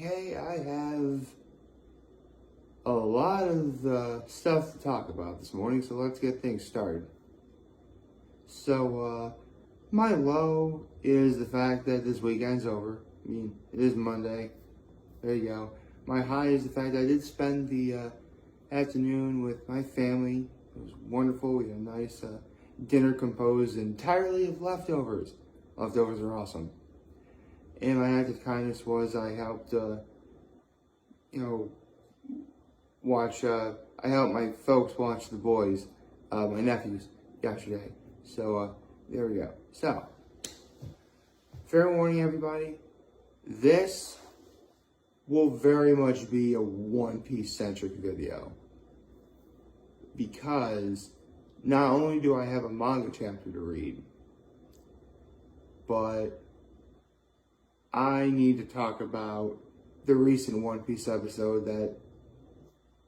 Okay, I have a lot of stuff to talk about this morning, so let's get things started. So, my low is the fact that this weekend's over. I mean, it is Monday. There you go. My high is the fact that I did spend the afternoon with my family. It was wonderful. We had a nice dinner composed entirely of leftovers. Leftovers are awesome. And my act of kindness was I helped, I helped my folks watch The Boys, my nephews, yesterday. So, there we go. So, fair warning, everybody. This will very much be a One Piece centric video. Because not only do I have a manga chapter to read, but I need to talk about the recent One Piece episode that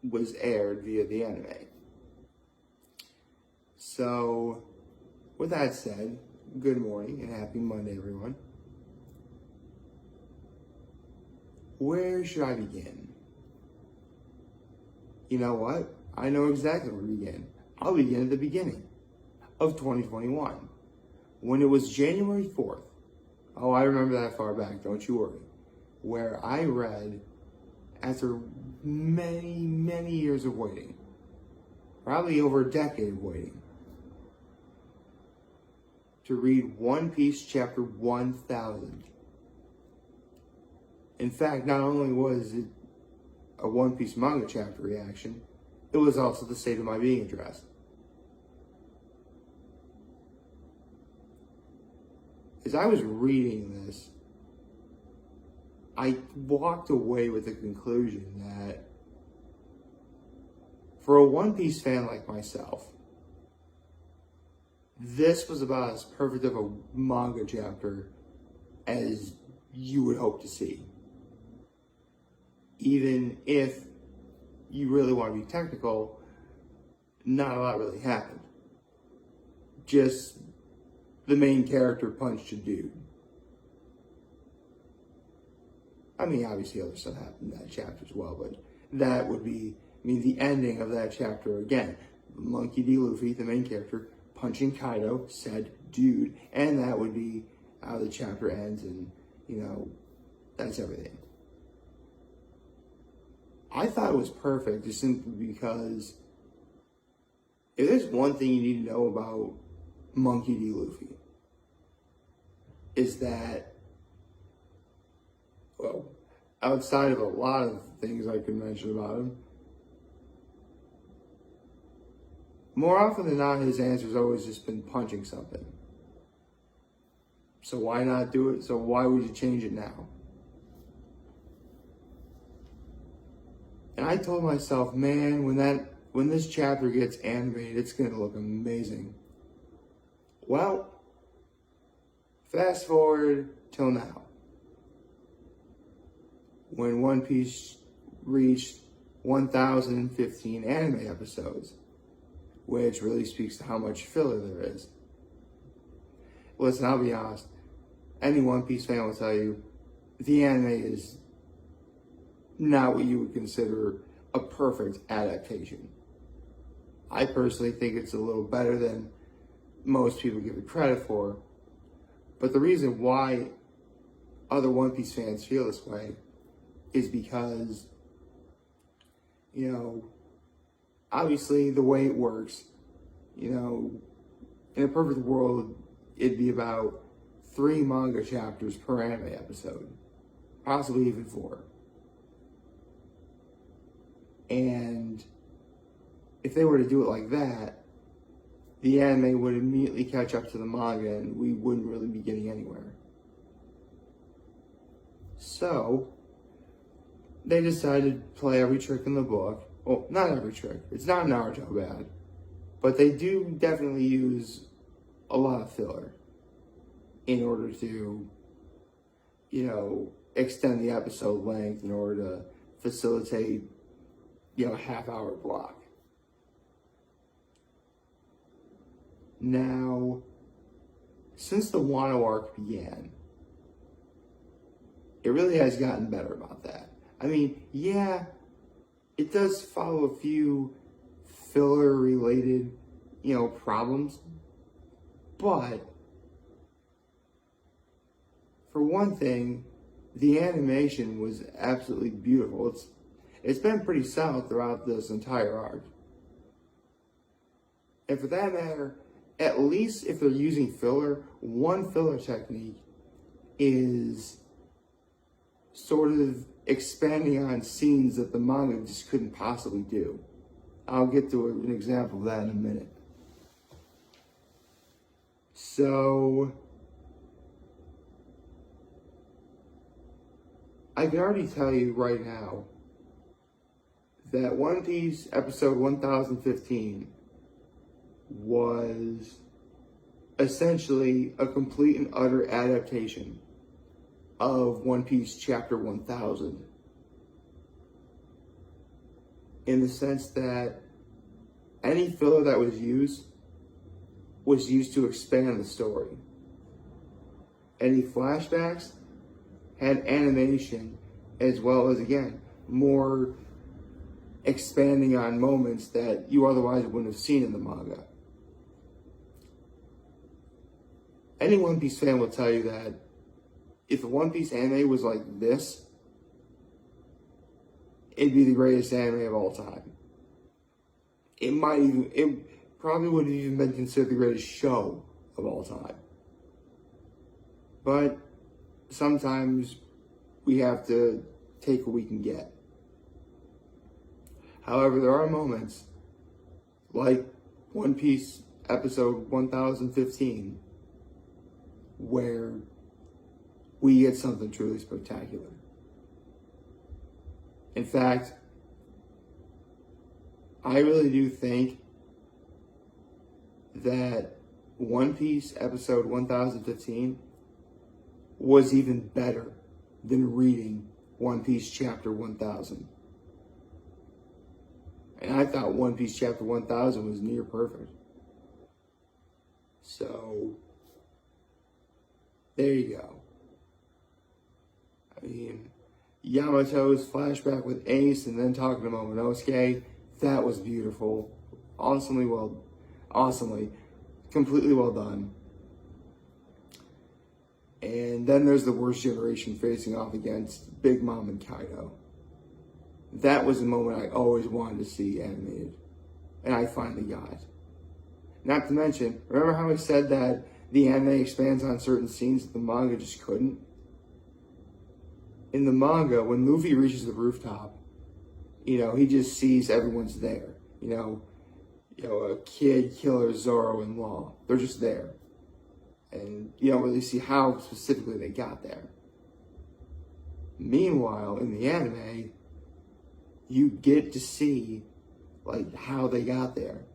was aired via the anime. So, with that said, good morning and happy Monday, everyone. Where should I begin? You know what? I know exactly where to begin. I'll begin at the beginning of 2021, when it was January 4th. Oh, I remember that far back, don't you worry. Where I read, after many, many years of waiting, probably over a decade of waiting, to read One Piece chapter 1000. In fact, not only was it a One Piece manga chapter reaction, it was also the state of my being address. As I was reading this, I walked away with the conclusion that for a One Piece fan like myself, this was about as perfect of a manga chapter as you would hope to see. Even if you really want to be technical, not a lot really happened. Just the main character punched a dude. I mean, obviously other stuff happened in that chapter as well, but that would be, the ending of that chapter again. Monkey D. Luffy, the main character, punching Kaido, said dude, and that would be how the chapter ends, and, that's everything. I thought it was perfect just simply because if there's one thing you need to know about Monkey D. Luffy, is that, well, outside of a lot of things I could mention about him, more often than not, his answer's always just been punching something. So why not do it? So why would you change it now? And I told myself, man, when this chapter gets animated, it's gonna look amazing. Well, fast forward till now, when One Piece reached 1,015 anime episodes, which really speaks to how much filler there is. Listen, I'll be honest, any One Piece fan will tell you, the anime is not what you would consider a perfect adaptation. I personally think it's a little better than most people give it credit for. But the reason why other One Piece fans feel this way is because, obviously the way it works, in a perfect world, it'd be about 3 manga chapters per anime episode, possibly even 4. And if they were to do it like that, the anime would immediately catch up to the manga and we wouldn't really be getting anywhere. So, they decided to play every trick in the book. Well, not every trick. It's not Naruto bad. But they do definitely use a lot of filler in order to, extend the episode length in order to facilitate, a half-hour block. Now, since the Wano arc began, it really has gotten better about that. I mean, yeah, it does follow a few filler-related, problems, but for one thing, the animation was absolutely beautiful. It's been pretty solid throughout this entire arc. And for that matter, at least if they're using filler, one filler technique is sort of expanding on scenes that the manga just couldn't possibly do. I'll get to an example of that in a minute. So, I can already tell you right now that One Piece episode 1015 was essentially a complete and utter adaptation of One Piece chapter 1000. In the sense that any filler that was used to expand the story. Any flashbacks had animation, as well as, again, more expanding on moments that you otherwise wouldn't have seen in the manga. Any One Piece fan will tell you that if the One Piece anime was like this, it'd be the greatest anime of all time. It probably would have even been considered the greatest show of all time. But sometimes we have to take what we can get. However, there are moments like One Piece episode 1015 where we get something truly spectacular. In fact, I really do think that One Piece episode 1015 was even better than reading One Piece chapter 1000. And I thought One Piece chapter 1000 was near perfect. So, there you go. I mean, Yamato's flashback with Ace and then talking to Momonosuke, that was beautiful. Awesomely, completely well done. And then there's the worst generation facing off against Big Mom and Kaido. That was a moment I always wanted to see animated. And I finally got it. Not to mention, remember how I said that the anime expands on certain scenes that the manga just couldn't? In the manga, when Luffy reaches the rooftop, he just sees everyone's there. A kid, killer, Zoro, and Law. They're just there. And you don't really see how specifically they got there. Meanwhile, in the anime, you get to see how they got there.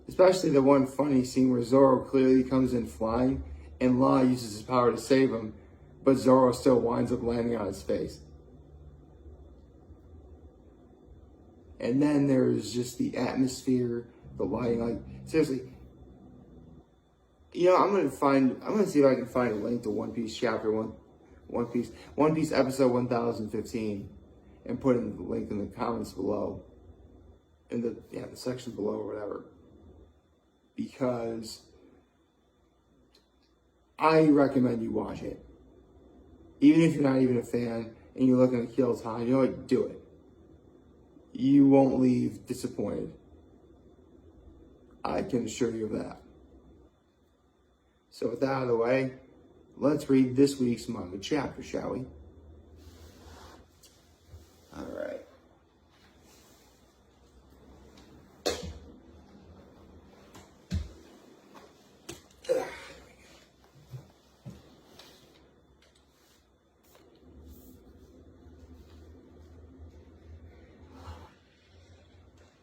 Especially the one funny scene where Zoro clearly comes in flying and Law uses his power to save him, but Zoro still winds up landing on his face. And then there's just the atmosphere, the lighting, seriously. I'm gonna see if I can find a link to One Piece chapter One Piece episode 1015, and put in the link in the comments below, in the section below or whatever, because I recommend you watch it. Even if you're not even a fan and you're looking to kill time, do it. You won't leave disappointed. I can assure you of that. So with that out of the way, let's read this week's manga chapter, shall we? All right.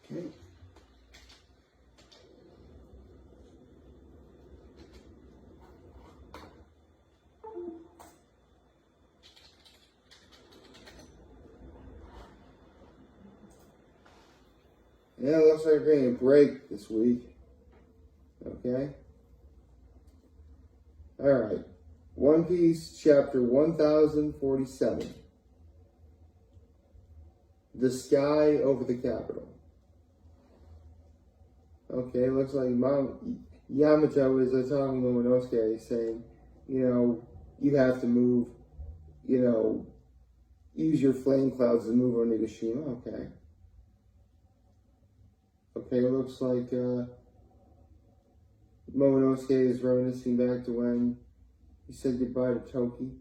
Okay. Yeah, it looks like we're getting a break this week. Okay? Alright. One Piece chapter 1047. The sky over the capital. Okay, looks like Yamato is telling Momonosuke, saying, you have to move, use your flame clouds to move on Nigashima. Okay. Okay, it looks like Momonosuke is reminiscing back to when he said goodbye to Toki.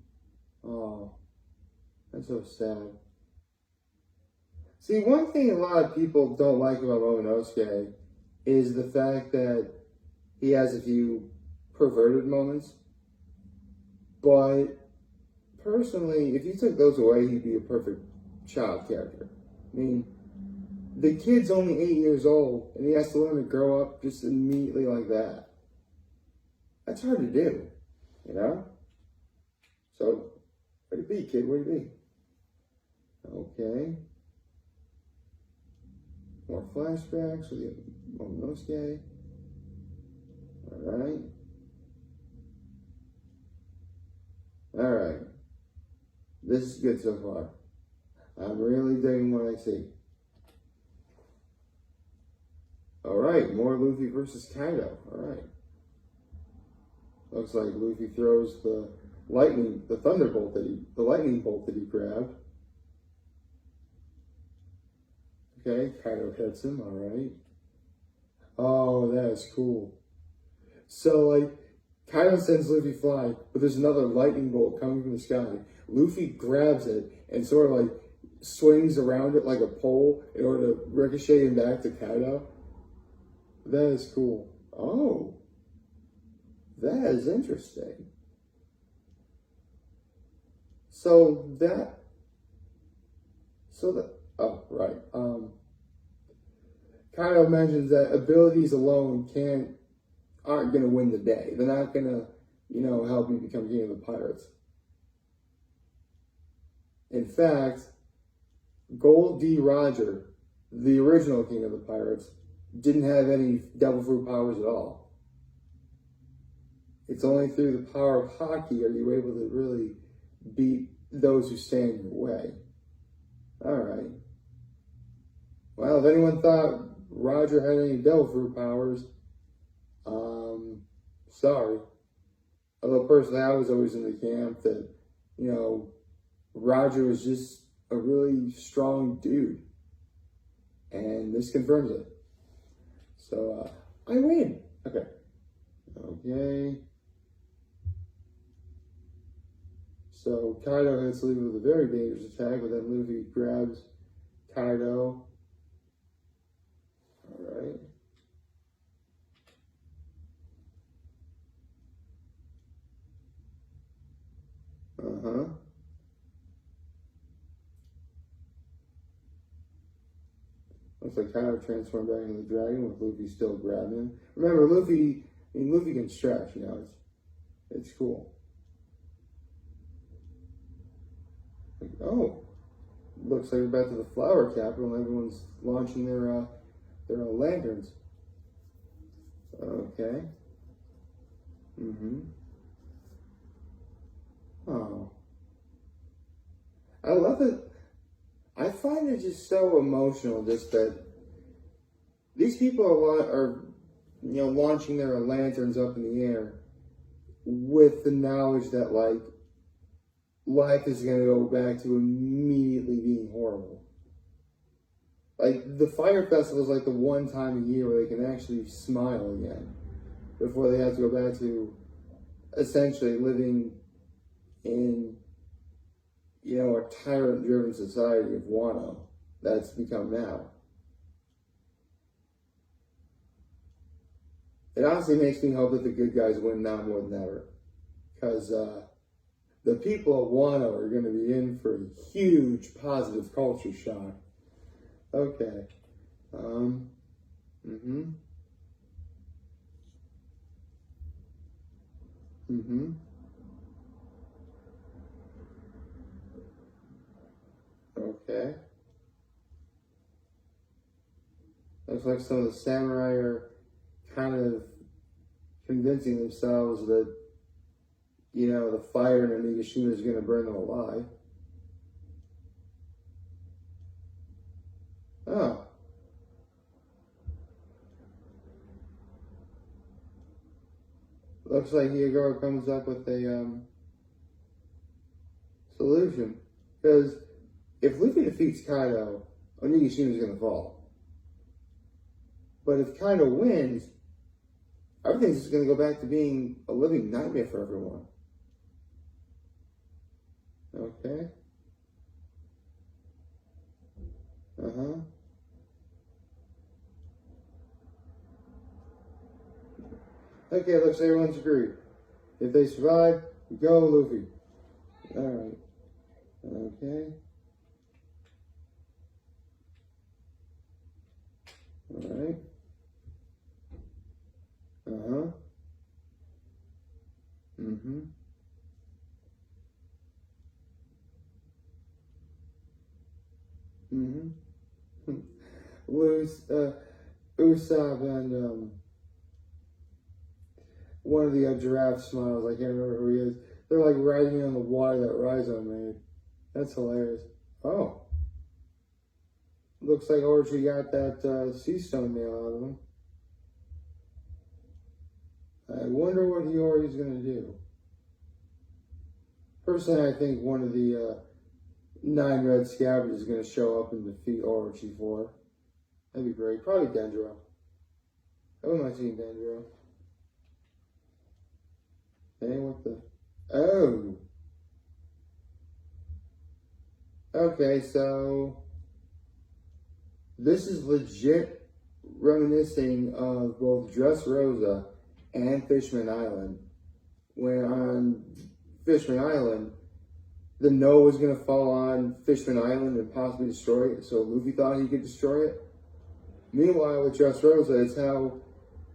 Oh, that's so sad. See, one thing a lot of people don't like about Momonosuke is the fact that he has a few perverted moments. But personally, if you took those away, he'd be a perfect child character. I mean, the kid's only 8 years old, and he has to learn to grow up just immediately like that. That's hard to do, So, where'd you be, kid? Where'd you be? Okay. More flashbacks with Momonosuke. Alright. Alright. This is good so far. I'm really digging what I see. Alright, more Luffy versus Kaido. Alright. Looks like Luffy throws the lightning bolt that he grabbed. Okay, Kaido hits him, alright. Oh, that is cool. So, Kaido sends Luffy flying, but there's another lightning bolt coming from the sky. Luffy grabs it and sort of swings around it like a pole in order to ricochet him back to Kaido. That is cool. Oh, that is interesting. Oh, right. Kaido mentions that abilities alone aren't going to win the day. They're not going to, help you become king of the pirates. In fact, Gold D. Roger, the original king of the pirates, didn't have any devil fruit powers at all. It's only through the power of hockey are you able to really beat those who stand in your way. Alright. Well, if anyone thought Roger had any devil fruit powers, sorry. Although personally I was always in the camp that, Roger was just a really strong dude. And this confirms it. So, I win. Okay. Okay. So, Kaido hits Luffy with a very dangerous attack, but then Luffy grabs Kaido. Alright. Uh-huh. Looks like Kaido transformed back into the dragon with Luffy still grabbing him. Remember, Luffy can stretch, it's cool. Oh, looks like we're back to the flower capital and everyone's launching their lanterns. Okay. Oh. I love it. I find it just so emotional just that these people are launching their lanterns up in the air with the knowledge that, life is going to go back to immediately being horrible. The Fire Festival is the one time a year where they can actually smile again before they have to go back to essentially living in, a tyrant-driven society of Wano that's become now. It honestly makes me hope that the good guys win now more than ever. Because the people of Wano are going to be in for a huge positive culture shock. Okay. Okay. Looks like some of the samurai are kind of convincing themselves that, the fire in Nigashima is going to burn them alive. Huh. Looks like Hyogoro comes up with a solution. Because if Luffy defeats Kaido, Onigishima's gonna fall. But if Kaido wins, everything's just gonna go back to being a living nightmare for everyone. Okay. Uh-huh. Okay, looks like everyone's agreed. If they survive, go Luffy. Alright. Okay. Alright. Uh-huh. Mm-hmm. Mm-hmm. Usopp and one of the giraffe smiles. I can't remember who he is. They're like riding on the water that Raizo made. That's hilarious. Oh. Looks like Orochi got that sea stone nail out of him. I wonder what Hiyori's going to do. Personally, I think one of the 9 red scabbards is going to show up and defeat Orochi for. That'd be great. Probably Dendro. I wouldn't mind seeing Dendro. Hey, what the? Oh. Okay, so this is legit reminiscing of both Dressrosa and Fishman Island. When on Fishman Island, the Noah was going to fall on Fishman Island and possibly destroy it, so Luffy thought he could destroy it. Meanwhile, with Dressrosa, it's how,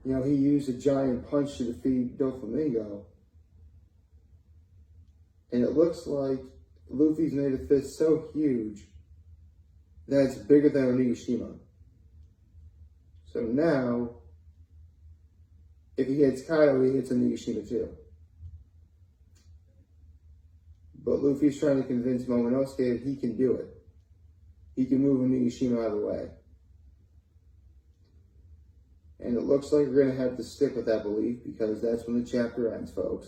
he used a giant punch to defeat Doflamingo. And it looks like Luffy's made a fist so huge that it's bigger than Onigashima. So now, if he hits Kaido, he hits Onigashima too. But Luffy's trying to convince Momonosuke that he can do it. He can move Onigashima out of the way. And it looks like we're going to have to stick with that belief because that's when the chapter ends, folks.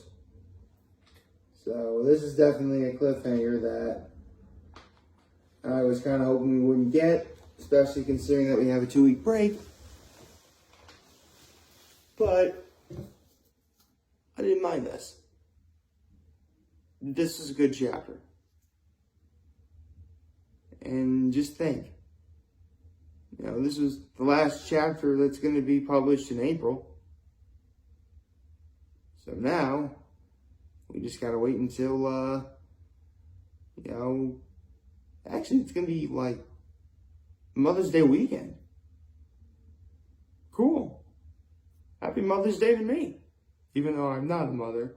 So this is definitely a cliffhanger that I was kind of hoping we wouldn't get, especially considering that we have a 2-week break. But I didn't mind this. This is a good chapter. And just think, this is the last chapter that's going to be published in April. So now, we just got to wait until, actually it's going to be like Mother's Day weekend. Cool. Happy Mother's Day to me. Even though I'm not a mother.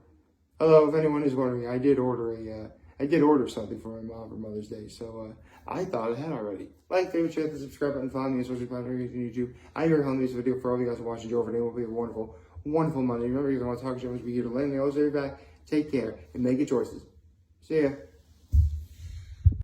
Although, if anyone is wondering, I did order something for my mom for Mother's Day, so I thought I had already. Like, favorite, share, the subscribe button, follow me on social platforms on YouTube. I'm here helping this video for all of you guys watching. Joe, for today will be a wonderful, wonderful Monday. Remember, you can want to talk to me, be here to land me. Always be back. Take care and make your choices. See ya.